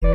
Hi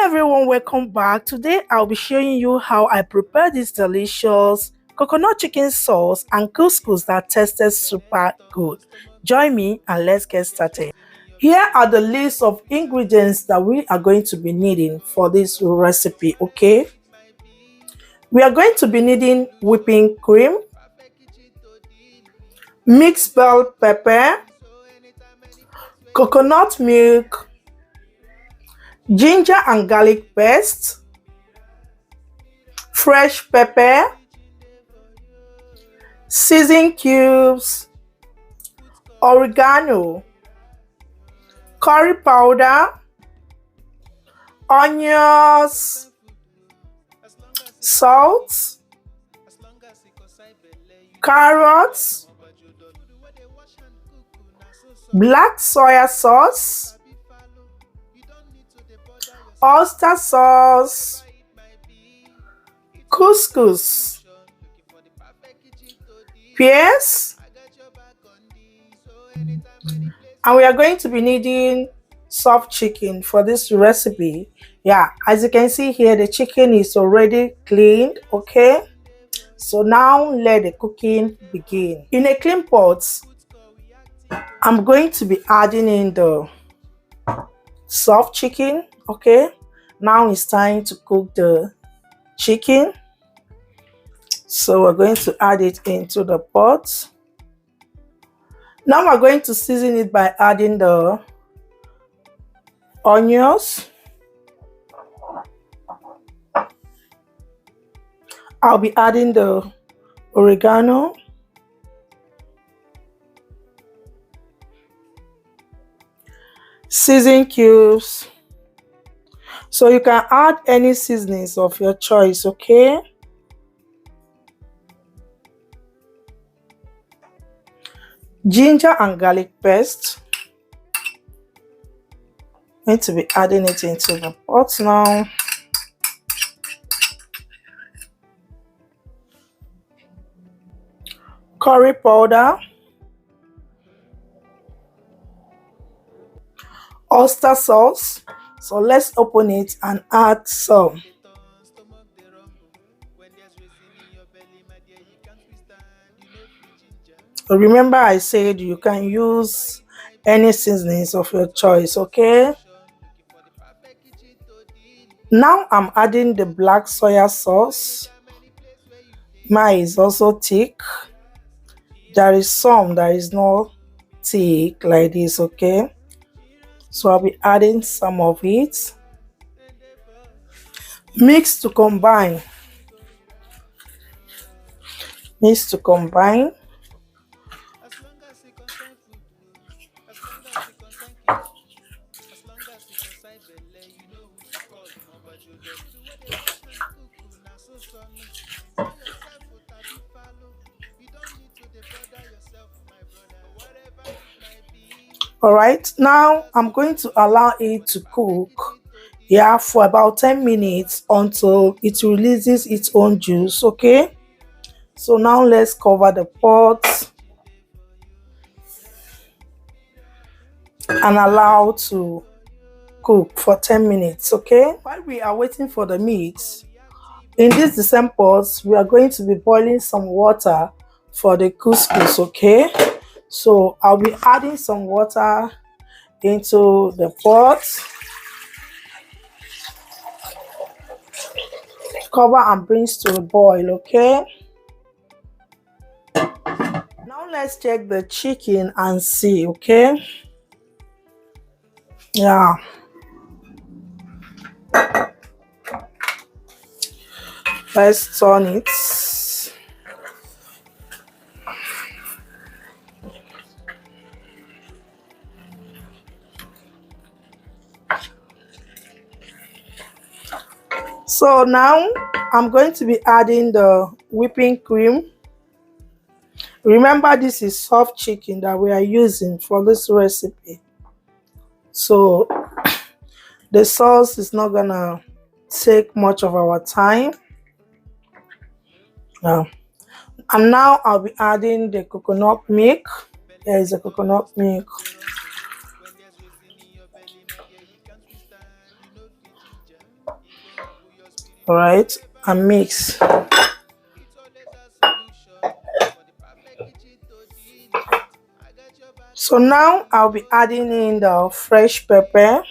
everyone, welcome back. Today I'll be showing you how I prepare this delicious coconut chicken sauce and couscous that tasted super good. Join me and let's get started. Here are the list of ingredients that we are going to be needing for this recipe, okay? We are going to be needing whipping cream, mixed bell pepper, coconut milk, ginger and garlic paste, fresh pepper, seasoning cubes, oregano, curry powder, onions, salt, carrots, black soya sauce, oyster sauce, couscous, peas, and we are going to be needing soft chicken for this recipe. Yeah, as you can see here, the chicken is already cleaned, okay? So now let the cooking begin. In a clean pot, I'm going to be adding in the soft chicken, okay? Now it's time to cook the chicken. So we're going to add it into the pot. Now we're going to season it by adding the onions. I'll be adding the oregano, seasoning cubes. So you can add any seasonings of your choice, okay? Ginger and garlic paste. I'm going to be adding it into the pot now. Curry powder, oyster sauce. So let's open it and add some. So remember I said you can use any seasonings of your choice, okay? Now I'm adding the black soya sauce. Mine is also thick. There is some that is not thick like this, okay? So I'll be adding some of it. Mix to combine. Mix to combine. Alright, now I'm going to allow it to cook, yeah, for about 10 minutes until it releases its own juice, okay? So now let's cover the pot and allow to cook for 10 minutes, okay? While we are waiting for the meat, in this the same pot, we are going to be boiling some water for the couscous, okay? So I'll be adding some water into the pot. Cover and bring to a boil, okay? Now let's check the chicken and see, okay? Yeah. Let's turn it. So now I'm going to be adding the whipping cream. Remember, this is soft chicken that we are using for this recipe. So the sauce is not gonna take much of our time. Yeah. And now I'll be adding the coconut milk. There is a coconut milk. All right, and mix. So now I'll be adding in the fresh pepper,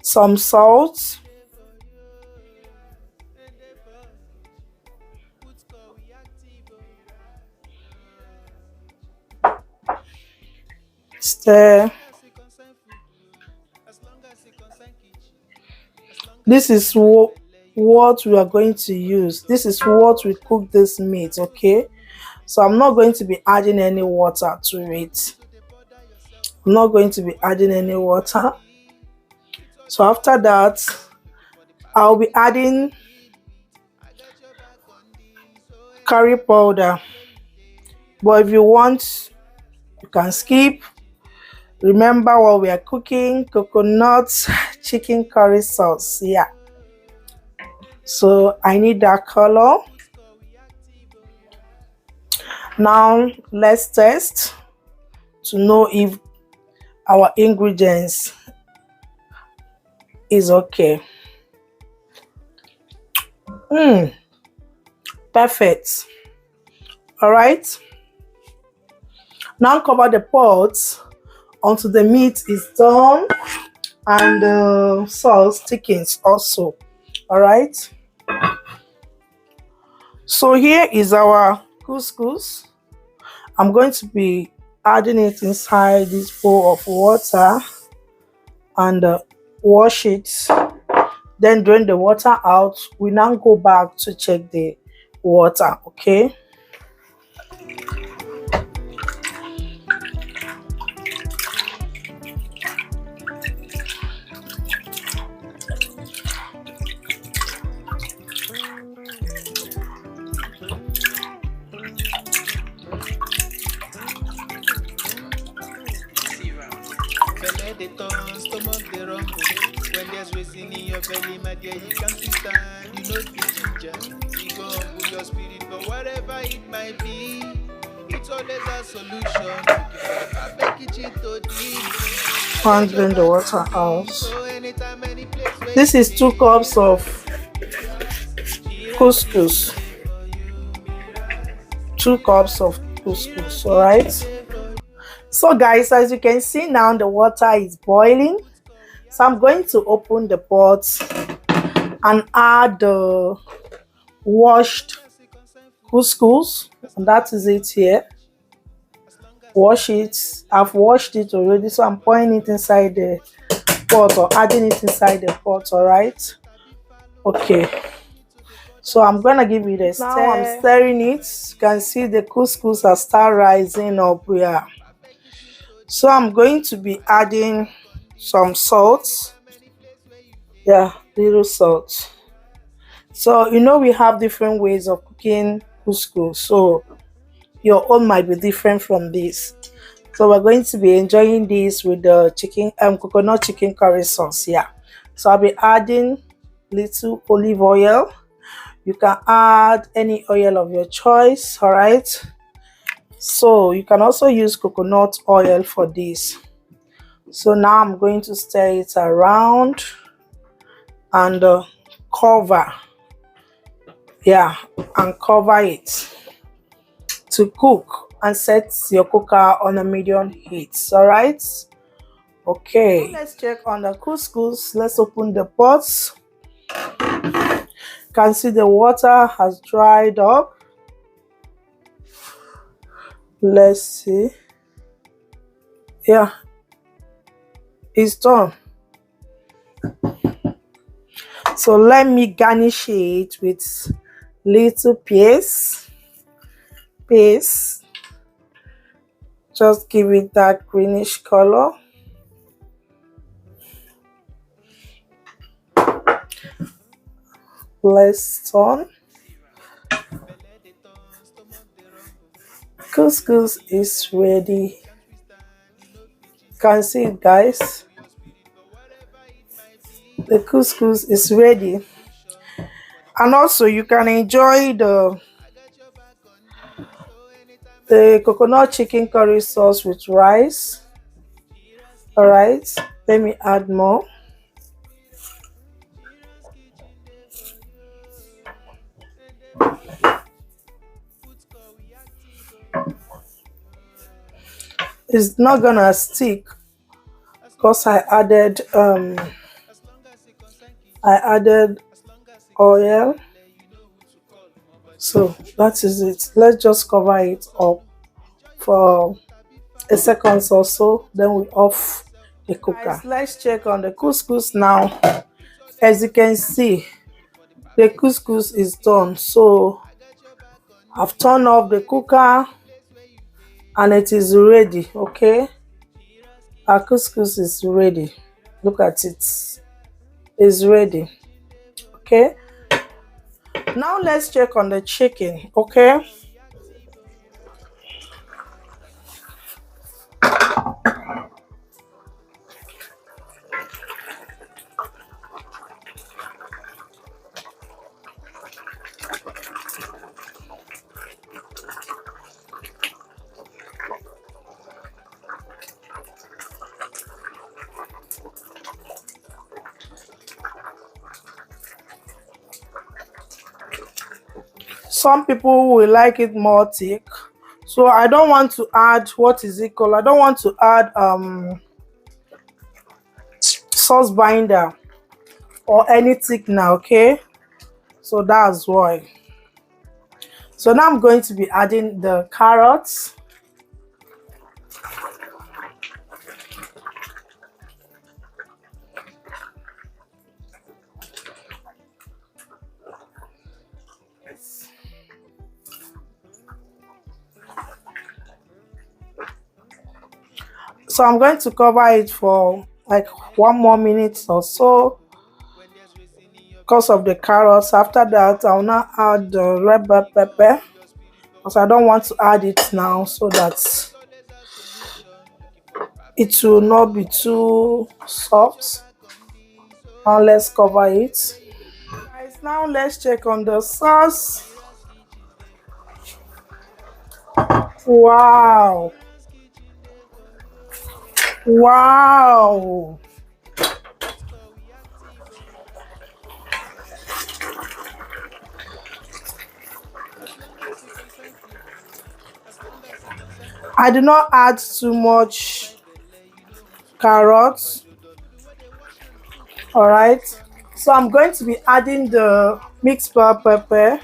some salt, stir. This is what we are going to use. This is what we cook this meat, okay? So I'm not going to be adding any water to it. I'm not going to be adding any water. So after that, I'll be adding curry powder. But if you want, you can skip. Remember what we are cooking: coconut chicken curry sauce. Yeah. So I need that color. Now let's test to know if our ingredients is okay. Perfect. All right. Now cover the pot until the meat is done and the sauce thickens also. All right. So here is our couscous. I'm going to be adding it inside this bowl of water and wash it. Then drain the water out. We now go back to check the water, okay? When there's racing in your belly, my dear, you can't stand. You know the ginger. You go humble your spirit, but whatever it might be, it's always a solution. Handling the water out. This is 2 cups of couscous. 2 cups of couscous, all right? So guys, as you can see now, the water is boiling. So I'm going to open the pot and add the washed couscous, and that is it here. Wash it. I've washed it already, so I'm pouring it inside the pot or adding it inside the pot. All right. Okay. So I'm gonna give it a stir. Now I'm stirring it. You can see the couscous has started rising up here. So I'm going to be adding some salt. Yeah, little salt. So you know we have different ways of cooking couscous, so your own might be different from this. So we're going to be enjoying this with the coconut chicken curry sauce. Yeah. So I'll be adding little olive oil. You can add any oil of your choice. All right. So you can also use coconut oil for this. So now I'm going to stir it around and cover. Yeah, and cover it to cook and set your cooker on a medium heat. All right. Okay. Let's check on the couscous. Let's open the pot. You can see the water has dried up. Let's see. Yeah, it's done. So let me garnish it with little peas. Just give it that greenish color. Let's turn. Couscous is ready. You can see it, guys. The couscous is ready, and also you can enjoy the coconut chicken curry sauce with rice. All right, let me add more. It's not gonna stick because I added oil. So that is it. Let's just cover it up for a second or so, then we off the cooker. Guys, let's check on the couscous now. As you can see, the couscous is done. So I've turned off the cooker and it is ready. Okay, our couscous is ready. Look at it, it's ready. Okay, now let's check on the chicken. Okay, some people will like it more thick, so I don't want to add, what is it called, I don't want to add sauce binder or any thickener. Okay, so that's why. So now I'm going to be adding the carrots. So I'm going to cover it for like 1 more minute or so because of the carrots. After that, I'll now add the red bell pepper because I don't want to add it now so that it will not be too soft. Now let's cover it. Guys, now let's check on the sauce. Wow. Wow. I do not add too much carrots. All right, so I'm going to be adding the mixed bell pepper.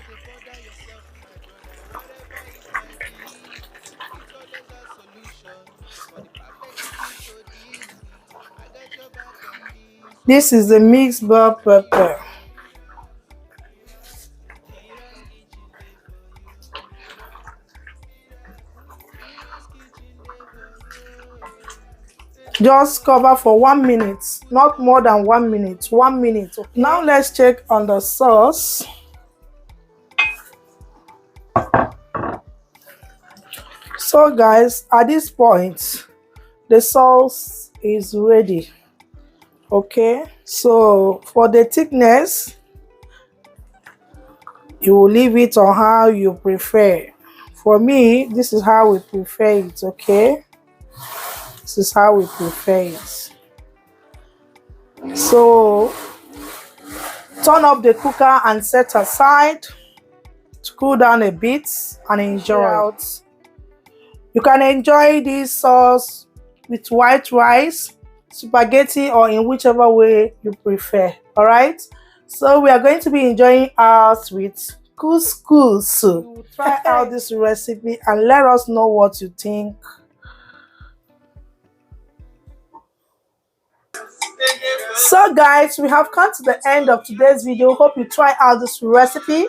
This is the mixed bell pepper. Just cover for 1 minute, not more than 1 minute. 1 minute. Okay. Now let's check on the sauce. So guys, at this point, the sauce is ready. Okay, so for the thickness, you will leave it on how you prefer. For me, this is how we prefer it. Okay, this is how we prefer it. So turn up the cooker and set aside to cool down a bit and enjoy it. You can enjoy this sauce with white rice, spaghetti, or in whichever way you prefer. All right, so we are going to be enjoying ours with couscous. Try out this recipe and let us know what you think. So guys, we have come to the end of today's video. Hope you try out this recipe.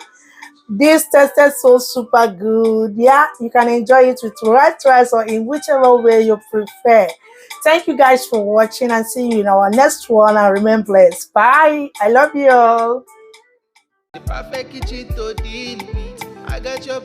This tasted so super good. Yeah, you can enjoy it with white rice or in whichever way you prefer. Thank you guys for watching and see you in our next one, and remain blessed. Bye. I love you all. The perfect kitchen to deal with. I got your